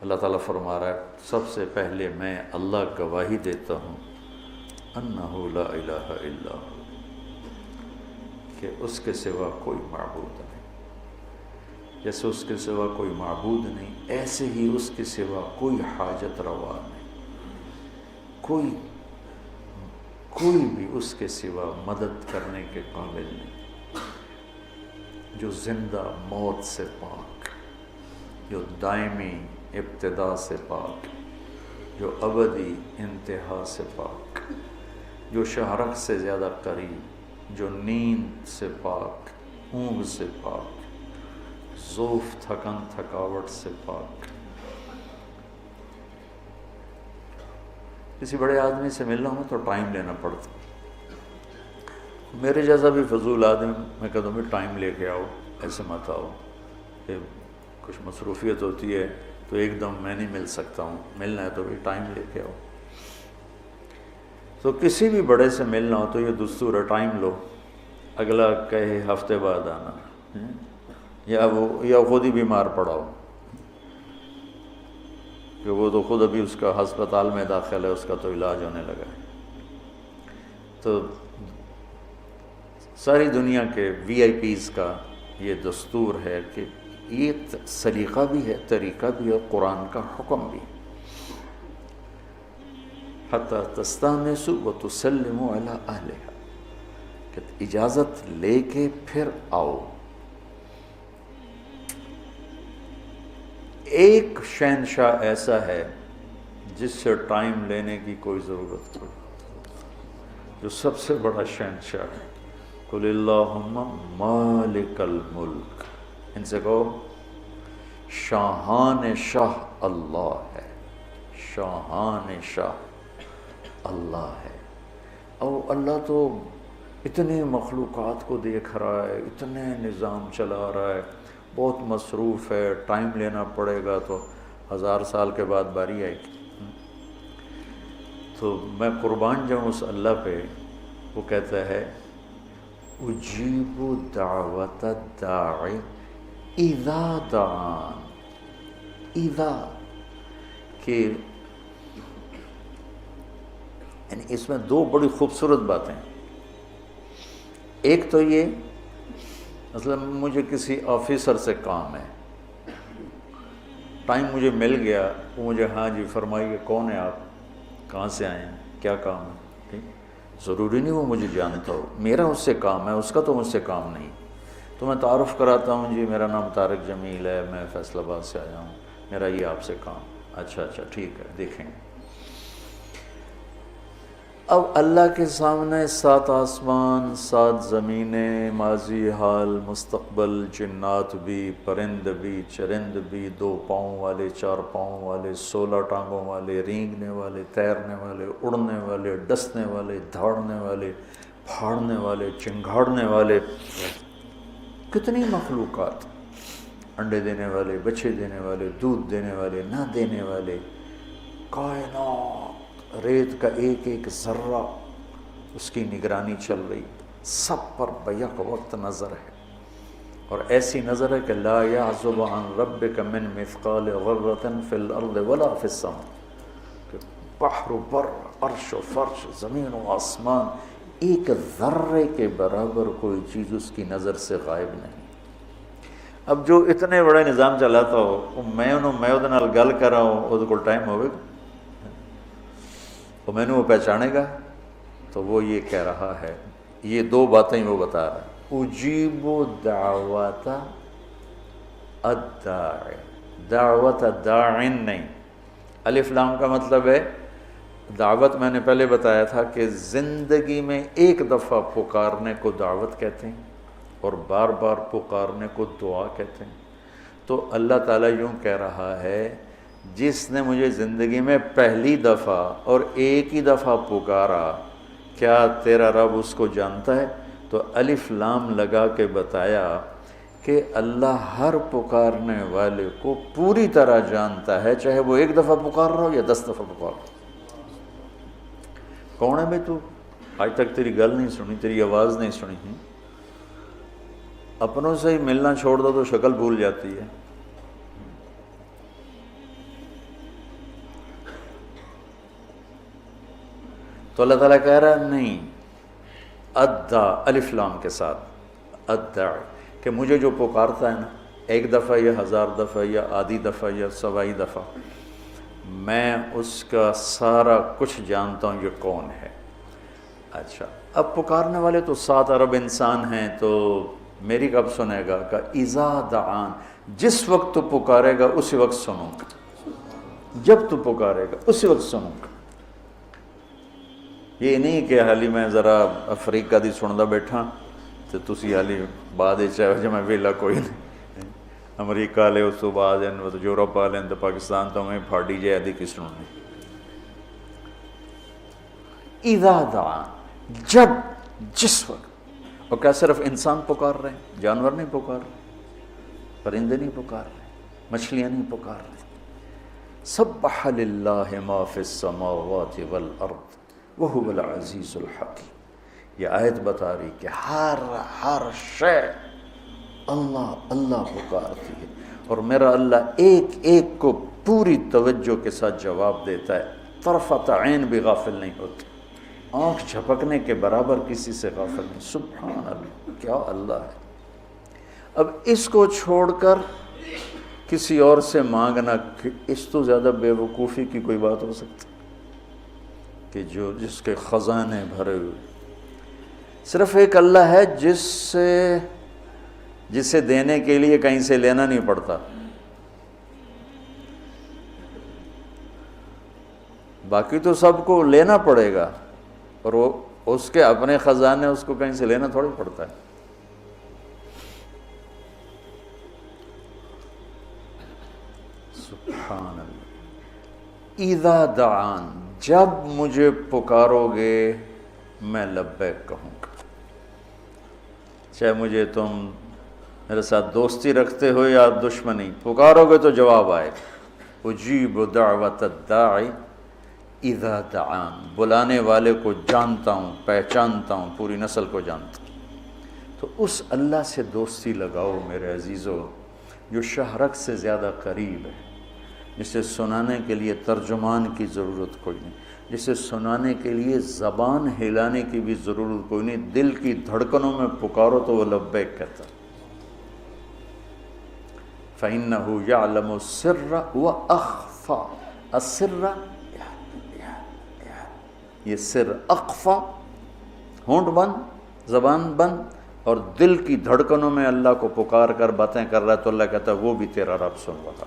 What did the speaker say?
اللہ تعالیٰ فرما رہا ہے سب سے پہلے میں اللہ گواہی دیتا ہوں انہ لا الہ الا ہو، کہ اس کے سوا کوئی معبود نہیں، جیسے اس کے سوا کوئی معبود نہیں ایسے ہی اس کے سوا کوئی حاجت روا نہیں، کوئی بھی اس کے سوا مدد کرنے کے قابل نہیں، جو زندہ موت سے پاک، جو دائمی ابتدا سے پاک، جو ابدی انتہا سے پاک، جو شہرک سے زیادہ قریب، جو نیند سے پاک، اونگ سے پاک، ذوف تھکن تھکاوٹ سے پاک۔ کسی بڑے آدمی سے ملنا ہو تو ٹائم لینا پڑتا، میرے جیسا بھی فضول آدمی میں کہتا ہوں ٹائم لے کے آؤ، ایسے مت آؤ، کہ کچھ مصروفیت ہوتی ہے تو ایک دم میں نہیں مل سکتا ہوں، ملنا ہے تو بھی ٹائم لے کے آؤ۔ تو کسی بھی بڑے سے ملنا ہو تو یہ دستور ہے، ٹائم لو، اگلا کہے ہفتے بعد آنا، یا خود ہی بیمار پڑا ہو کہ وہ تو خود ابھی اس کا ہسپتال میں داخل ہے، اس کا تو علاج ہونے لگا ہے۔ تو ساری دنیا کے وی آئی پیز کا یہ دستور ہے کہ یہ سلیقہ بھی ہے، طریقہ بھی ہے، قرآن کا حکم بھی، حتی تستانسوا وتسلموا علی اہلہا، کہ اجازت لے کے پھر آؤ۔ ایک شہنشاہ ایسا ہے جس سے ٹائم لینے کی کوئی ضرورت نہیں، جو سب سے بڑا شہنشاہ ہے۔ قل اللہم مالک الملک، ان سے کہو شاہان شاہ اللہ ہے، شاہان شاہ اللہ ہے۔ اور اللہ تو اتنے مخلوقات کو دیکھ رہا ہے، اتنے نظام چلا رہا ہے، بہت مصروف ہے، ٹائم لینا پڑے گا تو 1000 سال کے بعد باری آئے گی۔ تو میں قربان جاؤں اس اللہ پہ، وہ کہتا ہے اجیب دعوت الداعی اذا دعان، اذا، کہ یعنی اس میں دو بڑی خوبصورت باتیں، ایک تو یہ مثلا مجھے کسی آفیسر سے کام ہے، ٹائم مجھے مل گیا، وہ مجھے ہاں جی فرمائیے کون ہے آپ، کہاں سے آئے ہیں، کیا کام ہے، ٹھیک، ضروری نہیں وہ مجھے جانتا ہو، میرا اس سے کام ہے، اس کا تو مجھ سے کام نہیں، تو میں تعارف کراتا ہوں، جی میرا نام طارق جمیل ہے، میں فیصل آباد سے آیا ہوں، میرا یہ آپ سے کام، اچھا ٹھیک ہے دیکھیں گے۔ اب اللہ کے سامنے 7 آسمان 7 زمینیں، ماضی حال مستقبل، جنات بھی، پرند بھی، چرند بھی، 2 پاؤں والے، 4 پاؤں والے، 16 ٹانگوں والے، رینگنے والے، تیرنے والے، اڑنے والے، ڈسنے والے، دھاڑنے والے، پھاڑنے والے، چنگھاڑنے والے، کتنی مخلوقات، انڈے دینے والے، بچے دینے والے، دودھ دینے والے، نہ دینے والے، کائنات، ریت کا ایک ایک ذرہ اس کی نگرانی چل رہی، سب پر بیک وقت نظر ہے، اور ایسی نظر ہے کہ لا یعزب عن ربک من مثقال ذرۃ فی الارض ولا فی السماء، کہ بحر و بر، عرش و فرش، زمین و آسمان، ایک ذرے کے برابر کوئی چیز اس کی نظر سے غائب نہیں۔ اب جو اتنے بڑے نظام چلاتا ہو، میں وہ نال گل کر رہا ہوں، وہ کو ٹائم ہوئے گا، تو میں نے وہ پہچانے گا، تو وہ یہ کہہ رہا ہے، یہ 2 باتیں وہ بتا رہا ہے، اجیب دعوت الداعی، دعوت داعن نہیں، الف لام کا مطلب ہے دعوت، میں نے پہلے بتایا تھا کہ زندگی میں ایک دفعہ پکارنے کو دعوت کہتے ہیں اور بار بار پکارنے کو دعا کہتے ہیں۔ تو اللہ تعالیٰ یوں کہہ رہا ہے، جس نے مجھے زندگی میں پہلی دفعہ اور ایک ہی دفعہ پکارا، کیا تیرا رب اس کو جانتا ہے؟ تو الف لام لگا کے بتایا کہ اللہ ہر پکارنے والے کو پوری طرح جانتا ہے، چاہے وہ 1 دفعہ پکار رہا ہو یا 10 دفعہ پکار رہا ہو۔ کون ہے بھائی تو؟ آج تک تیری گل نہیں سنی، تیری آواز نہیں سنی، اپنوں سے ہی ملنا چھوڑ دو تو شکل بھول جاتی ہے۔ تو اللہ تعالیٰ کہہ رہا ہے نہیں، ادا الف لام کے ساتھ ادا، کہ مجھے جو پکارتا ہے نا ایک دفعہ یا 1000 دفعہ یا آدھی دفعہ یا سوائی دفعہ، میں اس کا سارا کچھ جانتا ہوں یہ کون ہے۔ اچھا، اب پکارنے والے تو 7 ارب انسان ہیں، تو میری کب سنے گا؟ کہ اذا دعان، جس وقت تو پکارے گا اسی وقت سنوں گا، جب تو پکارے گا اسی وقت سنوں گا۔ یہ نہیں کہ حالی میں ذرا افریقہ دی سندا بیٹھا تو تسی حالی بعد چاہے میں ویلا کوئی نہیں، امریکہ والے اس تو بعد یورپ والے تو پاکستان تو میں پھاڑی جائے دی کس سننی۔ اذا دعان، جب، جس وقت۔ اور کیا صرف انسان پکار رہے ہیں؟ جانور نہیں پکار رہے، پرندے نہیں پکار رہے، مچھلیاں نہیں پکار رہے۔ سبح للہ ما فی السماوات والارض وہو العزیز الحکیم۔ یہ آیت بتا رہی کہ ہر شے اللہ اللہ پکارتی ہے، اور میرا اللہ ایک ایک کو پوری توجہ کے ساتھ جواب دیتا ہے، طرفۃ عین بھی غافل نہیں ہوتی، آنکھ جھپکنے کے برابر کسی سے غافل نہیں۔ سبحان اللہ، کیا اللہ ہے۔ اب اس کو چھوڑ کر کسی اور سے مانگنا، اس تو زیادہ بے وقوفی کی کوئی بات ہو سکتی کہ جس کے خزانے بھرے ہوئے۔ صرف ایک اللہ ہے جسے دینے کے لیے کہیں سے لینا نہیں پڑتا، باقی تو سب کو لینا پڑے گا، اور وہ اس کے اپنے خزانے اس کو کہیں سے لینا تھوڑی پڑتا ہے۔ سبحان اللہ۔ اذا دعان، جب مجھے پکارو گے میں لبیک کہوں گا، چاہے مجھے تم میرے ساتھ دوستی رکھتے ہو یا دشمنی، پکارو گے تو جواب آئے گا۔ اجیب دعوت الداعی اذا دعان، بلانے والے کو جانتا ہوں، پہچانتا ہوں، پوری نسل کو جانتا ہوں۔ تو اس اللہ سے دوستی لگاؤ میرے عزیزو، جو شہرک سے زیادہ قریب ہے، جسے سنانے کے لیے ترجمان کی ضرورت کوئی نہیں، جسے سنانے کے لیے زبان ہلانے کی بھی ضرورت کوئی نہیں، دل کی دھڑکنوں میں پکارو تو وہ لبیک کہتا۔ فَإِنَّهُ يَعْلَمُ السِّرَّ وَأَخْفَى، السِّرَّ یہ سر، اخفا ہونٹ بند، زبان بند، اور دل کی دھڑکنوں میں اللہ کو پکار کر باتیں کر رہا ہے، تو اللہ کہتا ہے وہ بھی تیرا رب سن رہا۔